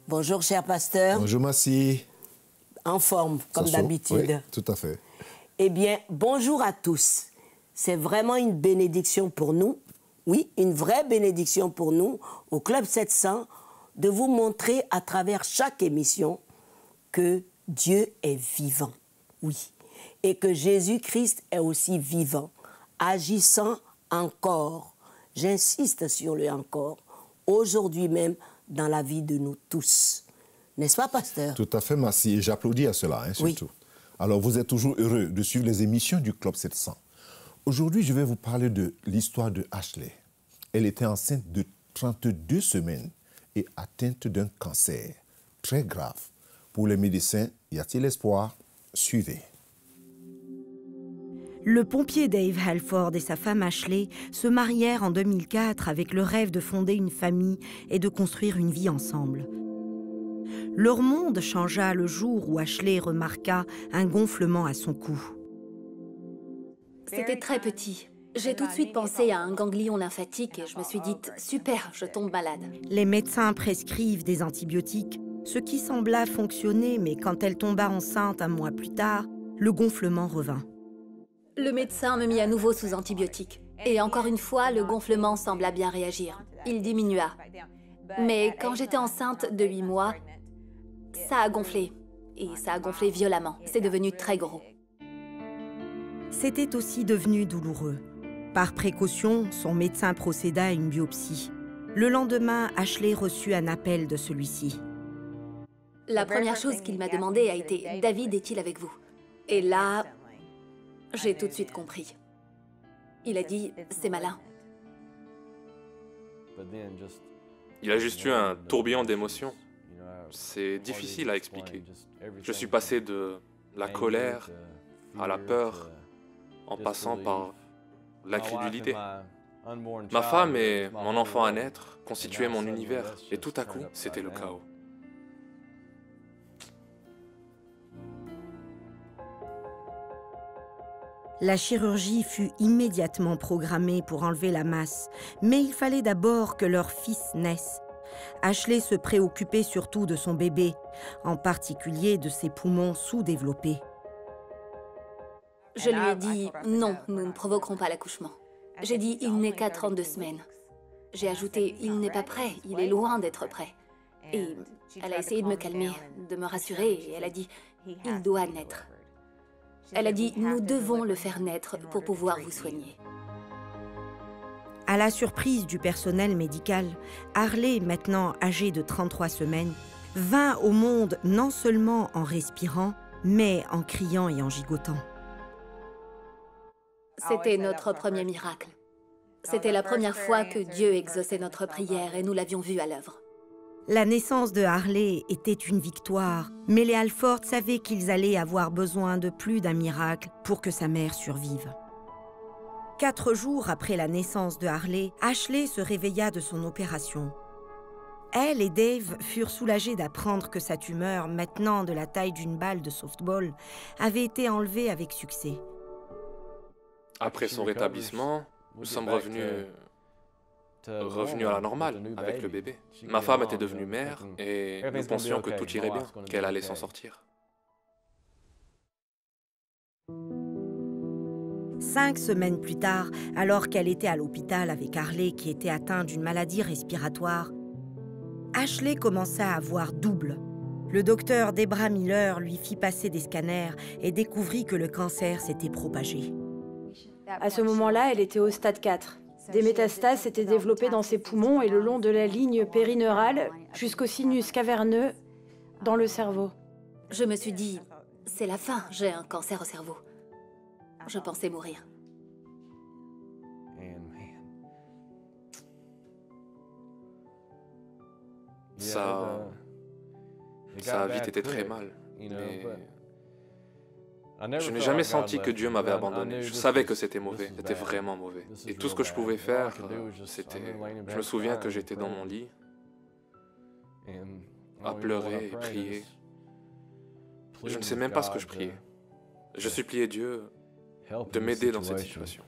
Bonjour, cher pasteur. Bonjour, Massi. En forme, comme d'habitude. Oui, tout à fait. Eh bien, bonjour à tous. C'est vraiment une bénédiction pour nous, oui, une vraie bénédiction pour nous, au Club 700, de vous montrer à travers chaque émission que Dieu est vivant, oui, et que Jésus-Christ est aussi vivant, agissant encore, j'insiste sur le encore, aujourd'hui même dans la vie de nous tous. N'est-ce pas, pasteur? Tout à fait, Massi, et j'applaudis à cela, surtout. Oui. Alors, vous êtes toujours heureux de suivre les émissions du Club 700. Aujourd'hui, je vais vous parler de l'histoire de Ashley. Elle était enceinte de 32 semaines et atteinte d'un cancer très grave. Pour les médecins, y a-t-il espoir? Suivez. Le pompier Dave Halford et sa femme Ashley se marièrent en 2004 avec le rêve de fonder une famille et de construire une vie ensemble. Leur monde changea le jour où Ashley remarqua un gonflement à son cou. C'était très petit. J'ai tout de suite pensé à un ganglion lymphatique et je me suis dit « Super, je tombe malade ». Les médecins prescrivent des antibiotiques, ce qui sembla fonctionner, mais quand elle tomba enceinte un mois plus tard, le gonflement revint. Le médecin me mit à nouveau sous antibiotiques. Et encore une fois, le gonflement sembla bien réagir. Il diminua. Mais quand j'étais enceinte de 8 mois, ça a gonflé. Et ça a gonflé violemment. C'est devenu très gros. C'était aussi devenu douloureux. Par précaution, son médecin procéda à une biopsie. Le lendemain, Ashley reçut un appel de celui-ci. La première chose qu'il m'a demandé a été « David est-il avec vous ?» Et là, j'ai tout de suite compris. Il a dit « C'est malin ». Il a juste eu un tourbillon d'émotions. C'est difficile à expliquer. Je suis passé de la colère à la peur, en passant par l'incrédulité. Ma femme et mon enfant à naître constituaient mon univers, et tout à coup, c'était le chaos. La chirurgie fut immédiatement programmée pour enlever la masse, mais il fallait d'abord que leur fils naisse. Ashley se préoccupait surtout de son bébé, en particulier de ses poumons sous-développés. Je lui ai dit « Non, nous ne provoquerons pas l'accouchement ». J'ai dit « Il n'est qu'à 32 semaines ». J'ai ajouté « Il n'est pas prêt, il est loin d'être prêt ». Et elle a essayé de me calmer, de me rassurer, et elle a dit « Il doit naître ». Elle a dit « Nous devons le faire naître pour pouvoir vous soigner ». À la surprise du personnel médical, Harley, maintenant âgée de 33 semaines, vint au monde non seulement en respirant, mais en criant et en gigotant. C'était notre premier miracle. C'était la première fois que Dieu exauçait notre prière et nous l'avions vu à l'œuvre. La naissance de Harley était une victoire, mais les Halford savaient qu'ils allaient avoir besoin de plus d'un miracle pour que sa mère survive. 4 jours après la naissance de Harley, Ashley se réveilla de son opération. Elle et Dave furent soulagés d'apprendre que sa tumeur, maintenant de la taille d'une balle de softball, avait été enlevée avec succès. Après son rétablissement, nous sommes revenus à la normale avec le bébé. Ma femme était devenue mère et nous pensions que tout irait bien, qu'elle allait s'en sortir. 5 semaines plus tard, alors qu'elle était à l'hôpital avec Harley qui était atteint d'une maladie respiratoire, Ashley commença à voir double. Le docteur Debra Miller lui fit passer des scanners et découvrit que le cancer s'était propagé. À ce moment-là, elle était au stade 4. Des métastases s'étaient développées dans ses poumons et le long de la ligne périneurale jusqu'au sinus caverneux dans le cerveau. Je me suis dit, c'est la fin, j'ai un cancer au cerveau. Je pensais mourir. Ça a vite été très mal, mais je n'ai jamais senti que Dieu m'avait abandonné. Je savais que c'était mauvais, c'était vraiment mauvais. Et tout ce que je pouvais faire, c'était... Je me souviens que j'étais dans mon lit, à pleurer et prier. Je ne sais même pas ce que je priais. Je suppliais Dieu de m'aider dans cette situation.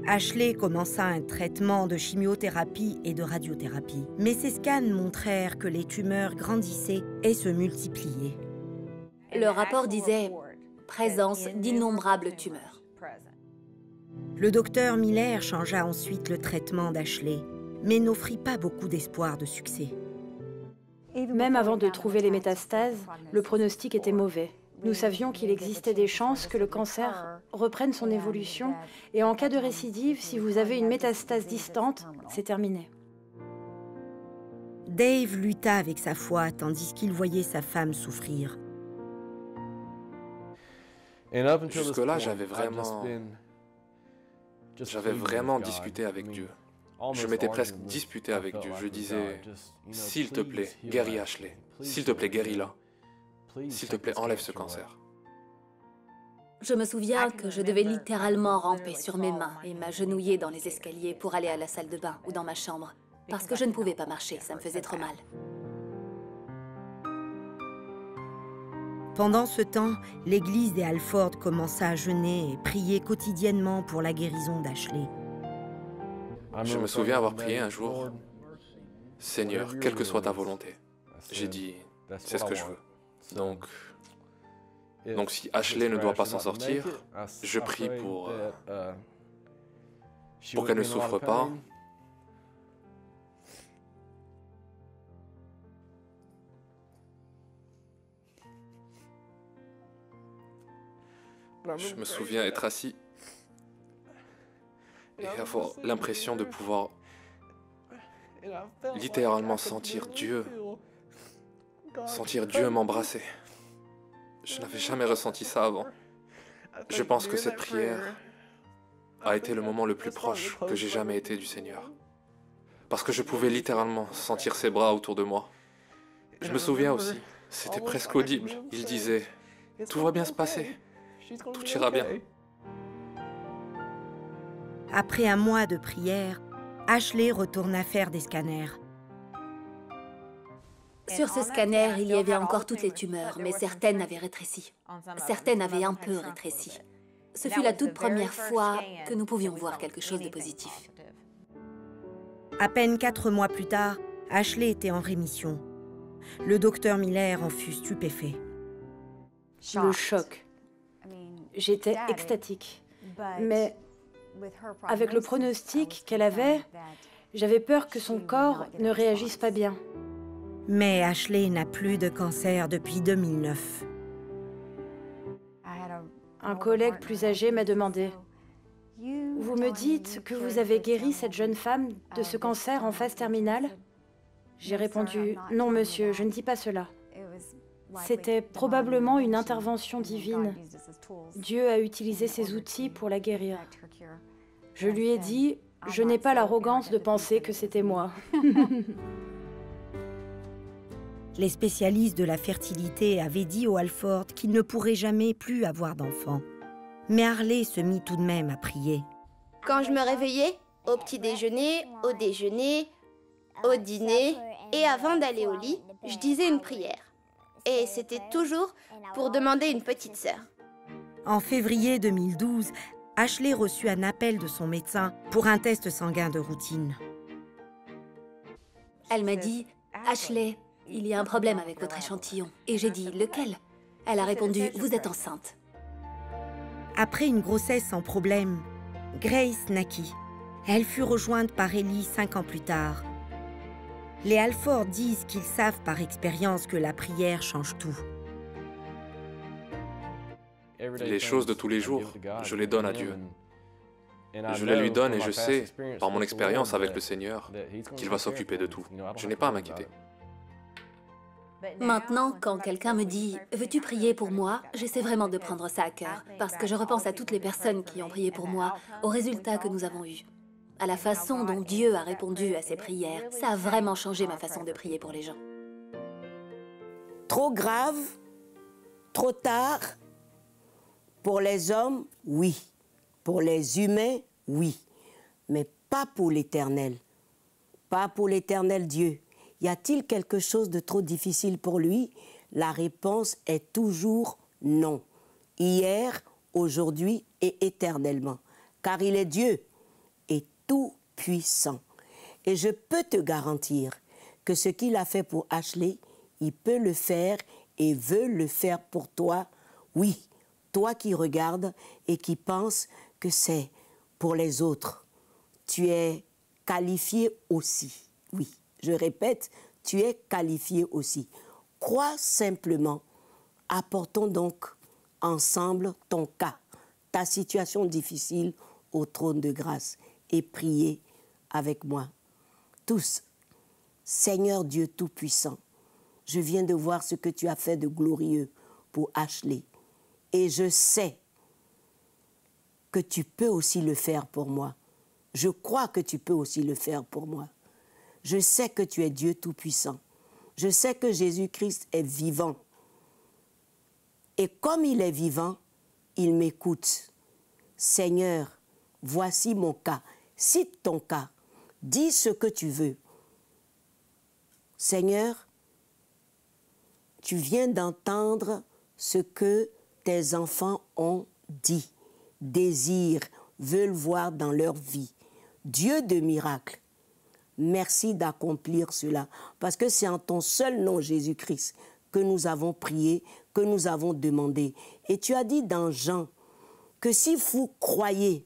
Ashley commença un traitement de chimiothérapie et de radiothérapie. Mais ses scans montrèrent que les tumeurs grandissaient et se multipliaient. Le rapport disait « présence d'innombrables tumeurs ». Le docteur Miller changea ensuite le traitement d'Ashley, mais n'offrit pas beaucoup d'espoir de succès. Même avant de trouver les métastases, le pronostic était mauvais. Nous savions qu'il existait des chances que le cancer reprenne son évolution et en cas de récidive, si vous avez une métastase distante, c'est terminé. Dave lutta avec sa foi tandis qu'il voyait sa femme souffrir. Jusque-là, j'avais vraiment discuté avec Dieu. Je m'étais presque disputé avec Dieu. Je disais, s'il te plaît, guéris Ashley. S'il te plaît, guéris-la. S'il te plaît, enlève ce cancer. Je me souviens que je devais littéralement ramper sur mes mains et m'agenouiller dans les escaliers pour aller à la salle de bain ou dans ma chambre, parce que je ne pouvais pas marcher, ça me faisait trop mal. Pendant ce temps, l'église des Halford commença à jeûner et prier quotidiennement pour la guérison d'Ashley. Je me souviens avoir prié un jour, « Seigneur, quelle que soit ta volonté. » J'ai dit, « C'est ce que je veux. » Donc si Ashley ne doit pas s'en sortir, je prie pour qu'elle ne souffre pas. Je me souviens être assis et avoir l'impression de pouvoir littéralement sentir Dieu m'embrasser. Je n'avais jamais ressenti ça avant. Je pense que cette prière a été le moment le plus proche que j'ai jamais été du Seigneur. Parce que je pouvais littéralement sentir ses bras autour de moi. Je me souviens aussi, c'était presque audible. Il disait, « Tout va bien se passer. Tout ira bien. » Après un mois de prière, Ashley retourna faire des scanners. Sur ce scanner, il y avait encore toutes les tumeurs, mais certaines avaient rétréci. Certaines avaient un peu rétréci. Ce fut la toute première fois que nous pouvions voir quelque chose de positif. À peine 4 mois plus tard, Ashley était en rémission. Le docteur Miller en fut stupéfait. Le choc. J'étais extatique. Mais avec le pronostic qu'elle avait, j'avais peur que son corps ne réagisse pas bien. Mais Ashley n'a plus de cancer depuis 2009. Un collègue plus âgé m'a demandé « Vous me dites que vous avez guéri cette jeune femme de ce cancer en phase terminale ?» J'ai répondu « Non, monsieur, je ne dis pas cela. » C'était probablement une intervention divine. Dieu a utilisé ces outils pour la guérir. Je lui ai dit « Je n'ai pas l'arrogance de penser que c'était moi. » Les spécialistes de la fertilité avaient dit aux Halford qu'ils ne pourraient jamais plus avoir d'enfants. Mais Harley se mit tout de même à prier. Quand je me réveillais, au petit déjeuner, au déjeuner, au dîner et avant d'aller au lit, je disais une prière. Et c'était toujours pour demander une petite sœur. En février 2012, Ashley reçut un appel de son médecin pour un test sanguin de routine. Elle m'a dit « Ashley, il y a un problème avec votre échantillon. » Et j'ai dit « Lequel ?» Elle a répondu « Vous êtes enceinte. » Après une grossesse sans problème, Grace naquit. Elle fut rejointe par Ellie 5 ans plus tard. Les Halford disent qu'ils savent par expérience que la prière change tout. Les choses de tous les jours, je les donne à Dieu. Je les lui donne et je sais, par mon expérience avec le Seigneur, qu'il va s'occuper de tout. Je n'ai pas à m'inquiéter. Maintenant, quand quelqu'un me dit « Veux-tu prier pour moi ?», j'essaie vraiment de prendre ça à cœur, parce que je repense à toutes les personnes qui ont prié pour moi, aux résultats que nous avons eus, à la façon dont Dieu a répondu à ces prières. Ça a vraiment changé ma façon de prier pour les gens. Trop grave, trop tard, pour les hommes, oui. Pour les humains, oui. Mais pas pour l'Éternel. Pas pour l'Éternel Dieu. Y a-t-il quelque chose de trop difficile pour lui? La réponse est toujours non. Hier, aujourd'hui et éternellement. Car il est Dieu. tout-puissant. Et je peux te garantir que ce qu'il a fait pour Ashley, il peut le faire et veut le faire pour toi. Oui, toi qui regardes et qui penses que c'est pour les autres. Tu es qualifié aussi. Oui, je répète, tu es qualifié aussi. Crois simplement. Apportons donc ensemble ton cas, ta situation difficile au trône de grâce et priez avec moi. Tous, Seigneur Dieu Tout-Puissant, je viens de voir ce que tu as fait de glorieux pour Ashley et je sais que tu peux aussi le faire pour moi. Je crois que tu peux aussi le faire pour moi. Je sais que tu es Dieu Tout-Puissant. Je sais que Jésus-Christ est vivant. Et comme il est vivant, il m'écoute. Seigneur, voici mon cas. Cite ton cas. Dis ce que tu veux. Seigneur, tu viens d'entendre ce que tes enfants ont dit, désirent, veulent voir dans leur vie. Dieu de miracles, merci d'accomplir cela, parce que c'est en ton seul nom, Jésus-Christ, que nous avons prié, que nous avons demandé. Et tu as dit dans Jean que si vous croyez,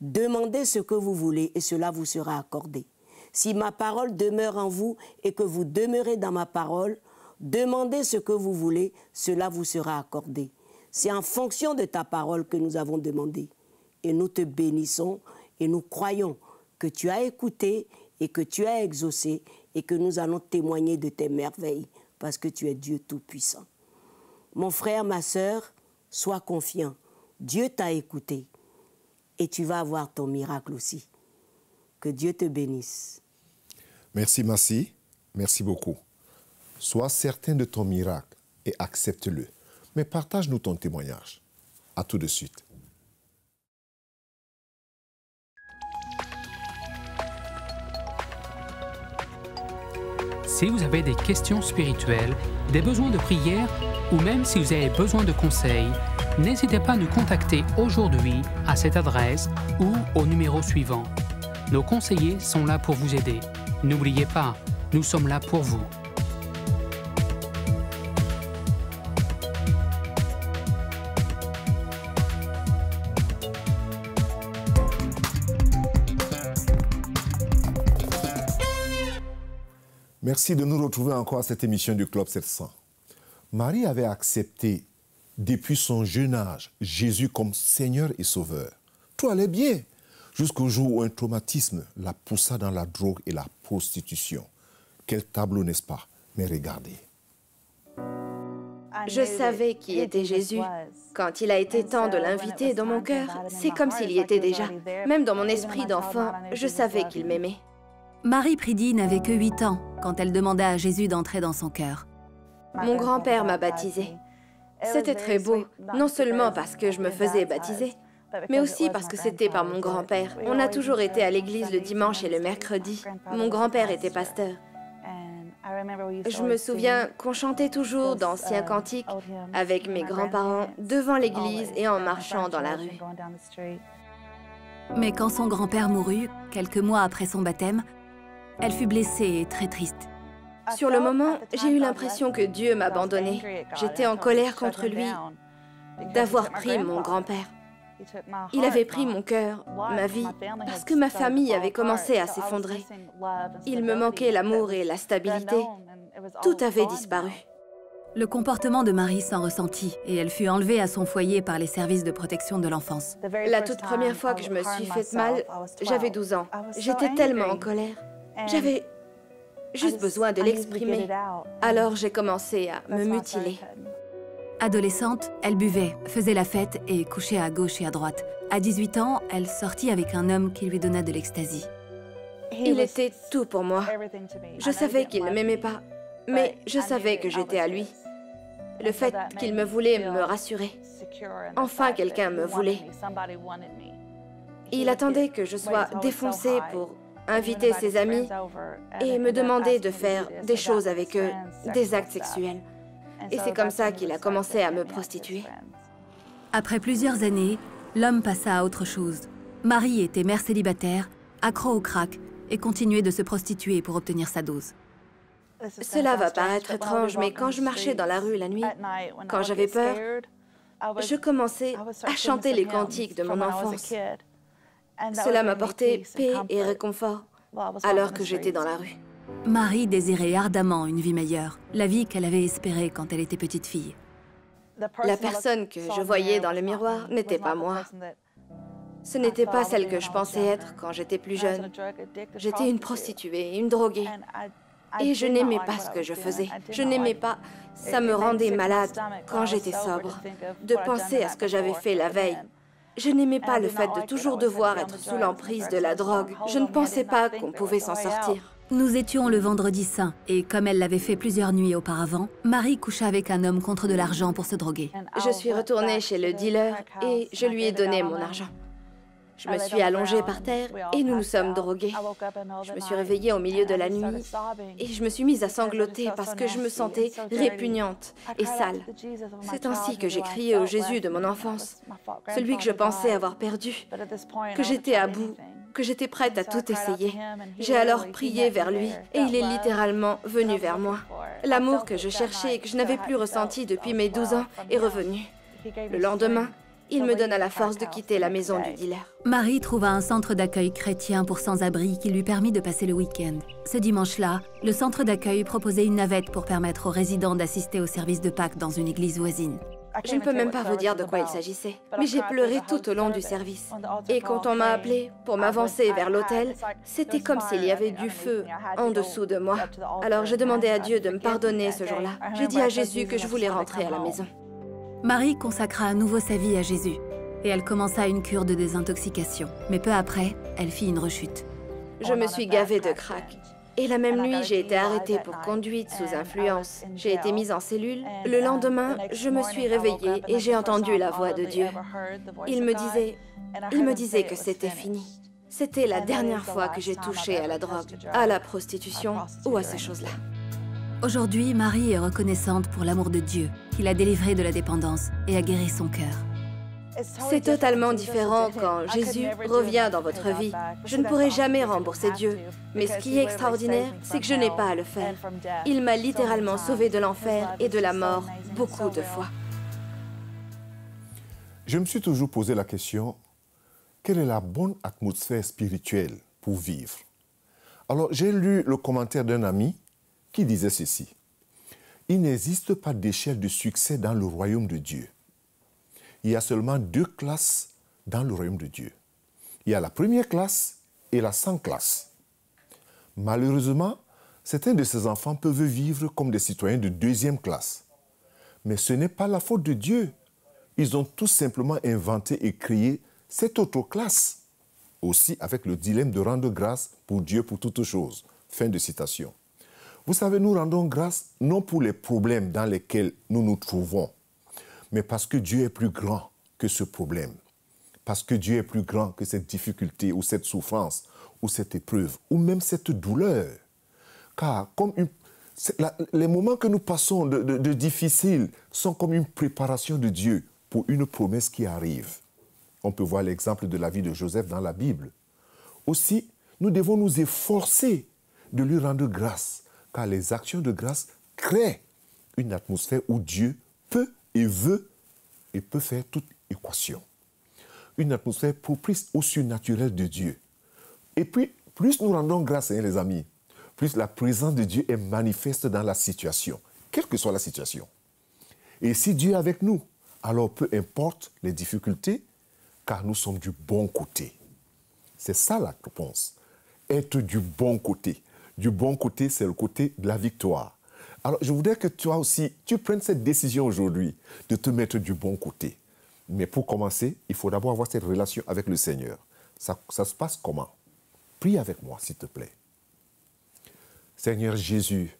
demandez ce que vous voulez et cela vous sera accordé. Si ma parole demeure en vous et que vous demeurez dans ma parole, demandez ce que vous voulez, cela vous sera accordé. C'est en fonction de ta parole que nous avons demandé. Et nous te bénissons et nous croyons que tu as écouté et que tu as exaucé et que nous allons témoigner de tes merveilles parce que tu es Dieu Tout-Puissant. Mon frère, ma sœur, sois confiant. Dieu t'a écouté et tu vas avoir ton miracle aussi. Que Dieu te bénisse. Merci, Massi. Merci beaucoup. Sois certain de ton miracle et accepte-le. Mais partage-nous ton témoignage. À tout de suite. Si vous avez des questions spirituelles, des besoins de prière ou même si vous avez besoin de conseils, n'hésitez pas à nous contacter aujourd'hui à cette adresse ou au numéro suivant. Nos conseillers sont là pour vous aider. N'oubliez pas, nous sommes là pour vous. Merci de nous retrouver encore à cette émission du Club 700. Marie avait accepté depuis son jeune âge Jésus comme Seigneur et Sauveur. Tout allait bien, jusqu'au jour où un traumatisme la poussa dans la drogue et la prostitution. Quel tableau, n'est-ce pas? Mais regardez. Je savais qui était Jésus. Quand il a été temps de l'inviter dans mon cœur, c'est comme s'il y était déjà. Même dans mon esprit d'enfant, je savais qu'il m'aimait. Marie Pridi n'avait que 8 ans quand elle demanda à Jésus d'entrer dans son cœur. Mon grand-père m'a baptisée. C'était très beau, non seulement parce que je me faisais baptiser, mais aussi parce que c'était par mon grand-père. On a toujours été à l'église le dimanche et le mercredi. Mon grand-père était pasteur. Je me souviens qu'on chantait toujours d'anciens cantiques avec mes grands-parents devant l'église et en marchant dans la rue. Mais quand son grand-père mourut, quelques mois après son baptême, elle fut blessée et très triste. Sur le moment, j'ai eu l'impression que Dieu m'abandonnait. J'étais en colère contre lui d'avoir pris mon grand-père. Il avait pris mon cœur, ma vie, parce que ma famille avait commencé à s'effondrer. Il me manquait l'amour et la stabilité. Tout avait disparu. Le comportement de Marie s'en ressentit et elle fut enlevée à son foyer par les services de protection de l'enfance. La toute première fois que je me suis fait mal, j'avais 12 ans. J'étais tellement en colère. J'avais juste besoin de l'exprimer. Alors j'ai commencé à me mutiler. Adolescente, elle buvait, faisait la fête et couchait à gauche et à droite. À 18 ans, elle sortit avec un homme qui lui donna de l'ecstasy. Il était tout pour moi. Je savais qu'il ne m'aimait pas, mais je savais que j'étais à lui. Le fait qu'il me voulait me rassurait. Enfin, quelqu'un me voulait. Il attendait que je sois défoncée pour inviter ses amis et me demander de faire des choses avec eux, des actes sexuels. Et c'est comme ça qu'il a commencé à me prostituer. Après plusieurs années, l'homme passa à autre chose. Marie était mère célibataire, accro au crack et continuait de se prostituer pour obtenir sa dose. Cela va paraître étrange, mais quand je marchais dans la rue la nuit, quand j'avais peur, je commençais à chanter les cantiques de mon enfance. Cela m'apportait paix et réconfort alors que j'étais dans la rue. Marie désirait ardemment une vie meilleure, la vie qu'elle avait espérée quand elle était petite fille. La personne que je voyais dans le miroir n'était pas moi. Ce n'était pas celle que je pensais être quand j'étais plus jeune. J'étais une prostituée, une droguée. Et je n'aimais pas ce que je faisais. Je n'aimais pas. Ça me rendait malade quand j'étais sobre, de penser à ce que j'avais fait la veille. Je n'aimais pas le fait de toujours devoir être sous l'emprise de la drogue. Je ne pensais pas qu'on pouvait s'en sortir. Nous étions le vendredi saint, et comme elle l'avait fait plusieurs nuits auparavant, Marie coucha avec un homme contre de l'argent pour se droguer. Je suis retournée chez le dealer et je lui ai donné mon argent. Je me suis allongée par terre et nous nous sommes drogués. Je me suis réveillée au milieu de la nuit et je me suis mise à sangloter parce que je me sentais répugnante et sale. C'est ainsi que j'ai crié au Jésus de mon enfance, celui que je pensais avoir perdu, que j'étais à bout, que j'étais prête à tout essayer. J'ai alors prié vers lui et il est littéralement venu vers moi. L'amour que je cherchais et que je n'avais plus ressenti depuis mes 12 ans est revenu. Le lendemain, il me donna la force de quitter la maison du dealer. Marie trouva un centre d'accueil chrétien pour sans-abri qui lui permit de passer le week-end. Ce dimanche-là, le centre d'accueil proposait une navette pour permettre aux résidents d'assister au service de Pâques dans une église voisine. Je ne peux même pas vous dire de quoi il s'agissait, mais j'ai pleuré tout au long du service. Et quand on m'a appelée pour m'avancer vers l'autel, c'était comme s'il y avait du feu en dessous de moi. Alors j'ai demandé à Dieu de me pardonner ce jour-là. J'ai dit à Jésus que je voulais rentrer à la maison. Marie consacra à nouveau sa vie à Jésus et elle commença une cure de désintoxication. Mais peu après, elle fit une rechute. Je me suis gavée de crack. Et la même nuit, j'ai été arrêtée pour conduite sous influence. J'ai été mise en cellule. Le lendemain, je me suis réveillée et j'ai entendu la voix de Dieu. Il me disait que c'était fini. C'était la dernière fois que j'ai touché à la drogue, à la prostitution ou à ces choses-là. Aujourd'hui, Marie est reconnaissante pour l'amour de Dieu, qui l'a délivrée de la dépendance et a guéri son cœur. C'est totalement différent quand Jésus revient dans votre vie. Je ne pourrai jamais rembourser Dieu. Mais ce qui est extraordinaire, c'est que je n'ai pas à le faire. Il m'a littéralement sauvée de l'enfer et de la mort beaucoup de fois. Je me suis toujours posé la question, quelle est la bonne atmosphère spirituelle pour vivre? Alors, j'ai lu le commentaire d'un ami qui disait ceci. Il n'existe pas d'échelle de succès dans le royaume de Dieu. Il y a seulement 2 classes dans le royaume de Dieu. Il y a la première classe et la sans classe. Malheureusement, certains de ces enfants peuvent vivre comme des citoyens de 2e classe. Mais ce n'est pas la faute de Dieu. Ils ont tout simplement inventé et créé cette autre classe. Aussi avec le dilemme de rendre grâce pour Dieu pour toutes choses. Fin de citation. Vous savez, nous rendons grâce non pour les problèmes dans lesquels nous nous trouvons, mais parce que Dieu est plus grand que ce problème, parce que Dieu est plus grand que cette difficulté ou cette souffrance ou cette épreuve ou même cette douleur. Car les moments que nous passons de difficiles sont comme une préparation de Dieu pour une promesse qui arrive. On peut voir l'exemple de la vie de Joseph dans la Bible. Aussi, nous devons nous efforcer de lui rendre grâce, car les actions de grâce créent une atmosphère où Dieu peut et veut et peut faire toute équation. Une atmosphère propice au surnaturel de Dieu. Et puis, plus nous rendons grâce, les amis, plus la présence de Dieu est manifeste dans la situation, quelle que soit la situation. Et si Dieu est avec nous, alors peu importe les difficultés, car nous sommes du bon côté. C'est ça la réponse. Être du bon côté. Du bon côté, c'est le côté de la victoire. Alors, je voudrais que toi aussi, tu prennes cette décision aujourd'hui de te mettre du bon côté. Mais pour commencer, il faut d'abord avoir cette relation avec le Seigneur. Ça se passe comment? Prie avec moi, s'il te plaît. Seigneur Jésus,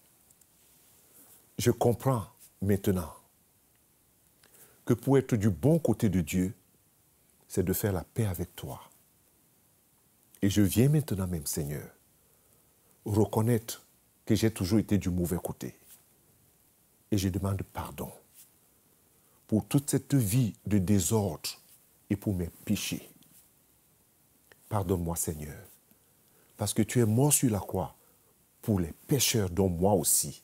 je comprends maintenant que pour être du bon côté de Dieu, c'est de faire la paix avec toi. Et je viens maintenant même, Seigneur, reconnaître que j'ai toujours été du mauvais côté. Et je demande pardon pour toute cette vie de désordre et pour mes péchés. Pardonne-moi, Seigneur, parce que tu es mort sur la croix pour les pécheurs, dont moi aussi.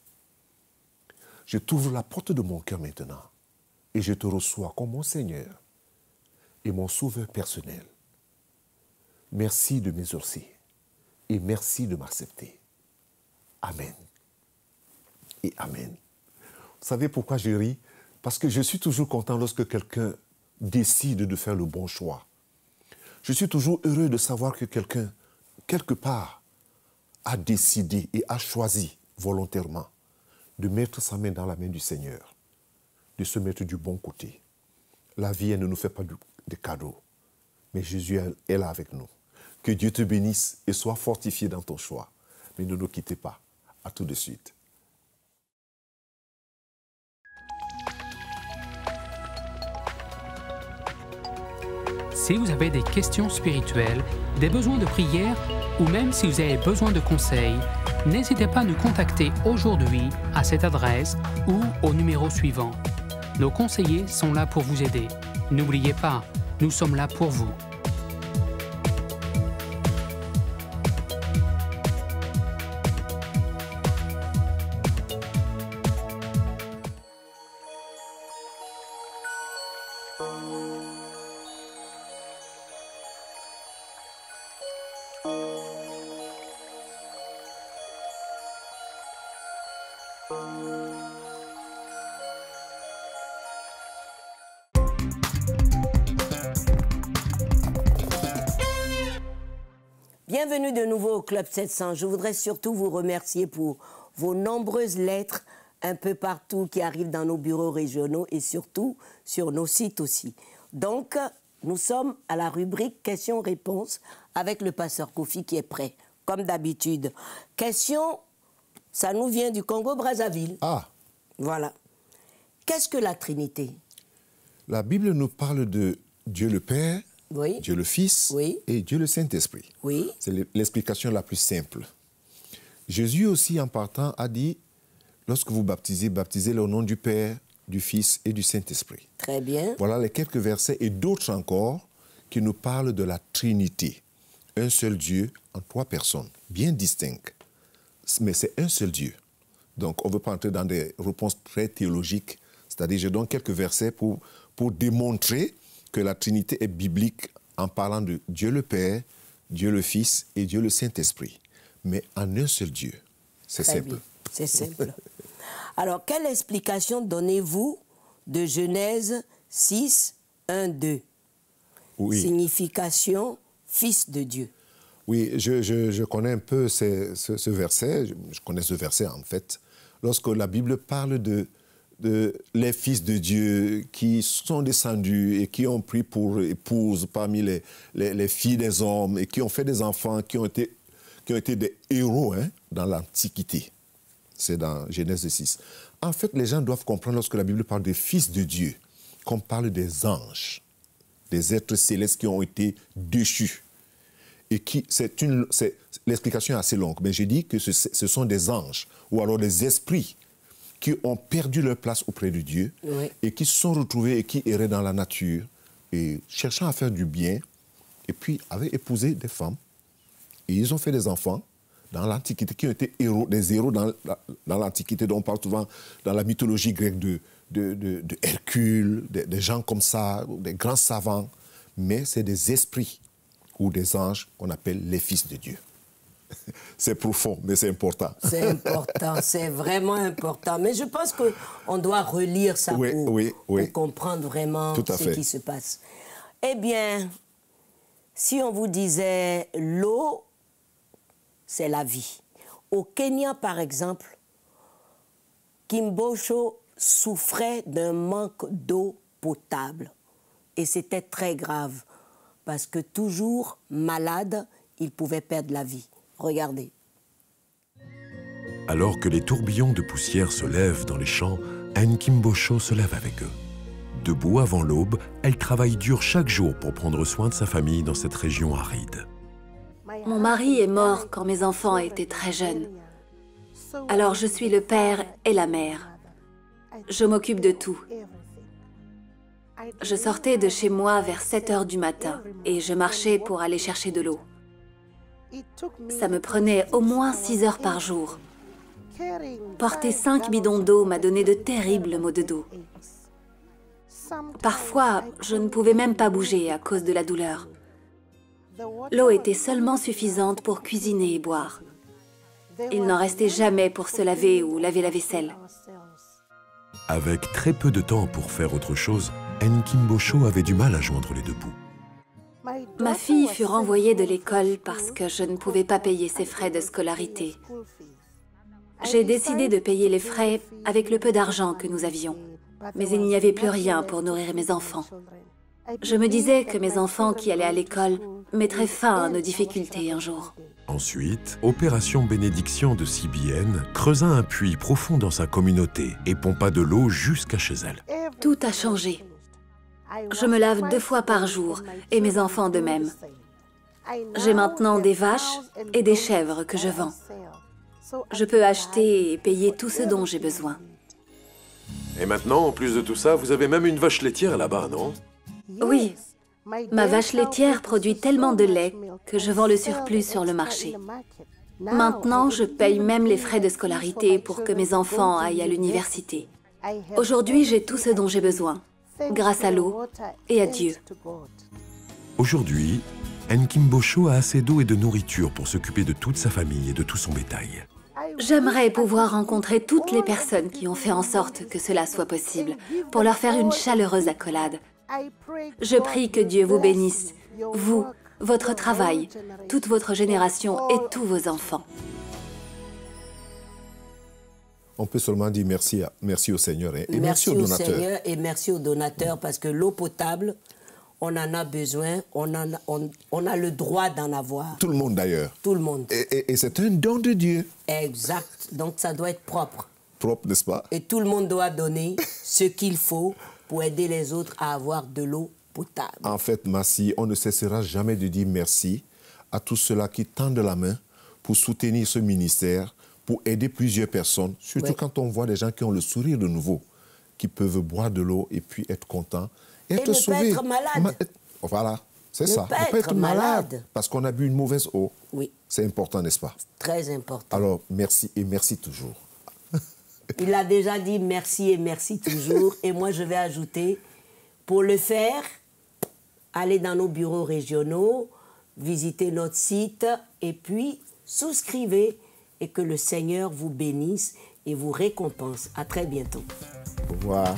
Je t'ouvre la porte de mon cœur maintenant et je te reçois comme mon Seigneur et mon sauveur personnel. Merci de m'exaucer et merci de m'accepter. Amen. Et Amen. Vous savez pourquoi je ris? Parce que je suis toujours content lorsque quelqu'un décide de faire le bon choix. Je suis toujours heureux de savoir que quelqu'un, quelque part, a décidé et a choisi volontairement de mettre sa main dans la main du Seigneur, de se mettre du bon côté. La vie, elle ne nous fait pas de cadeaux, mais Jésus est là avec nous. Que Dieu te bénisse et sois fortifié dans ton choix. Mais ne nous quittez pas. À tout de suite. Si vous avez des questions spirituelles, des besoins de prière ou même si vous avez besoin de conseils, n'hésitez pas à nous contacter aujourd'hui à cette adresse ou au numéro suivant. Nos conseillers sont là pour vous aider. N'oubliez pas, nous sommes là pour vous. Bienvenue de nouveau au Club 700. Je voudrais surtout vous remercier pour vos nombreuses lettres un peu partout qui arrivent dans nos bureaux régionaux et surtout sur nos sites aussi. Donc, nous sommes à la rubrique questions-réponses avec le pasteur Kofi qui est prêt, comme d'habitude. Question, ça nous vient du Congo-Brazzaville. Ah. Voilà. Qu'est-ce que la Trinité? La Bible nous parle de Dieu le Père, oui. Dieu le Fils oui. et Dieu le Saint-Esprit. Oui. C'est l'explication la plus simple. Jésus aussi, en partant, a dit, lorsque vous baptisez, baptisez-le au nom du Père, du Fils et du Saint-Esprit. Très bien. Voilà les quelques versets et d'autres encore qui nous parlent de la Trinité. Un seul Dieu en trois personnes, bien distinctes. Mais c'est un seul Dieu. Donc, on ne veut pas entrer dans des réponses très théologiques. C'est-à-dire, je donne quelques versets pour démontrer que la Trinité est biblique en parlant de Dieu le Père, Dieu le Fils et Dieu le Saint-Esprit. Mais en un seul Dieu. C'est simple. C'est simple. Alors, quelle explication donnez-vous de Genèse 6, 1, 2? Oui. Signification, Fils de Dieu. Oui, je connais un peu ce verset. Je connais ce verset, en fait. Lorsque la Bible parle de les fils de Dieu qui sont descendus et qui ont pris pour épouse parmi les filles des hommes et qui ont fait des enfants qui ont été des héros dans l'Antiquité. C'est dans Genèse 6. En fait, les gens doivent comprendre lorsque la Bible parle des fils de Dieu, qu'on parle des anges, des êtres célestes qui ont été déchus. Et l'explication est assez longue, mais j'ai dit que ce sont des anges ou alors des esprits qui ont perdu leur place auprès de Dieu oui. et qui se sont retrouvés et qui erraient dans la nature et cherchant à faire du bien et puis avaient épousé des femmes et ils ont fait des enfants dans l'Antiquité qui ont été des héros dans l'Antiquité dont on parle souvent dans la mythologie grecque de Hercule, des gens comme ça, des grands savants, mais c'est des esprits ou des anges qu'on appelle les fils de Dieu. C'est profond, mais c'est important. C'est important, c'est vraiment important. Mais je pense qu'on doit relire ça pour comprendre vraiment ce qui se passe. Eh bien, si on vous disait l'eau, c'est la vie. Au Kenya, par exemple, Kimbosho souffrait d'un manque d'eau potable. Et c'était très grave, parce que toujours malade, il pouvait perdre la vie. Regardez. Alors que les tourbillons de poussière se lèvent dans les champs, Anne Kimbosho se lève avec eux. Debout avant l'aube, elle travaille dur chaque jour pour prendre soin de sa famille dans cette région aride. Mon mari est mort quand mes enfants étaient très jeunes. Alors je suis le père et la mère. Je m'occupe de tout. Je sortais de chez moi vers 7 heures du matin et je marchais pour aller chercher de l'eau. Ça me prenait au moins 6 heures par jour. Porter 5 bidons d'eau m'a donné de terribles maux de dos. Parfois, je ne pouvais même pas bouger à cause de la douleur. L'eau était seulement suffisante pour cuisiner et boire. Il n'en restait jamais pour se laver ou laver la vaisselle. Avec très peu de temps pour faire autre chose, Nkimbosho avait du mal à joindre les deux bouts. Ma fille fut renvoyée de l'école parce que je ne pouvais pas payer ses frais de scolarité. J'ai décidé de payer les frais avec le peu d'argent que nous avions. Mais il n'y avait plus rien pour nourrir mes enfants. Je me disais que mes enfants qui allaient à l'école mettraient fin à nos difficultés un jour. Ensuite, Opération Bénédiction de CBN creusa un puits profond dans sa communauté et pompa de l'eau jusqu'à chez elle. Tout a changé. Je me lave 2 fois par jour et mes enfants de même. J'ai maintenant des vaches et des chèvres que je vends. Je peux acheter et payer tout ce dont j'ai besoin. Et maintenant, en plus de tout ça, vous avez même une vache laitière là-bas, non? Oui. Ma vache laitière produit tellement de lait que je vends le surplus sur le marché. Maintenant, je paye même les frais de scolarité pour que mes enfants aillent à l'université. Aujourd'hui, j'ai tout ce dont j'ai besoin, grâce à l'eau et à Dieu. Aujourd'hui, Nkimbosho a assez d'eau et de nourriture pour s'occuper de toute sa famille et de tout son bétail. J'aimerais pouvoir rencontrer toutes les personnes qui ont fait en sorte que cela soit possible, pour leur faire une chaleureuse accolade. Je prie que Dieu vous bénisse, vous, votre travail, toute votre génération et tous vos enfants. On peut seulement dire merci au Seigneur et merci aux donateurs. Merci au Seigneur et merci aux donateurs parce que l'eau potable, on en a besoin, on a le droit d'en avoir. Tout le monde d'ailleurs. Tout le monde. Et c'est un don de Dieu. Exact. Donc ça doit être propre. Propre, n'est-ce pas? Et tout le monde doit donner ce qu'il faut pour aider les autres à avoir de l'eau potable. En fait, Massi, on ne cessera jamais de dire merci à tous ceux-là qui tendent la main pour soutenir ce ministère, pour aider plusieurs personnes, surtout quand on voit des gens qui ont le sourire de nouveau, qui peuvent boire de l'eau et puis être contents. Et ne pas être malade. Voilà, c'est ça. Ne pas être malade. Parce qu'on a bu une mauvaise eau. Oui. C'est important, n'est-ce pas? Très important. Alors, merci et merci toujours. Il a déjà dit merci et merci toujours. Et moi, je vais ajouter, pour le faire, allez dans nos bureaux régionaux, visitez notre site et puis souscrivez et que le Seigneur vous bénisse et vous récompense. À très bientôt. Au revoir.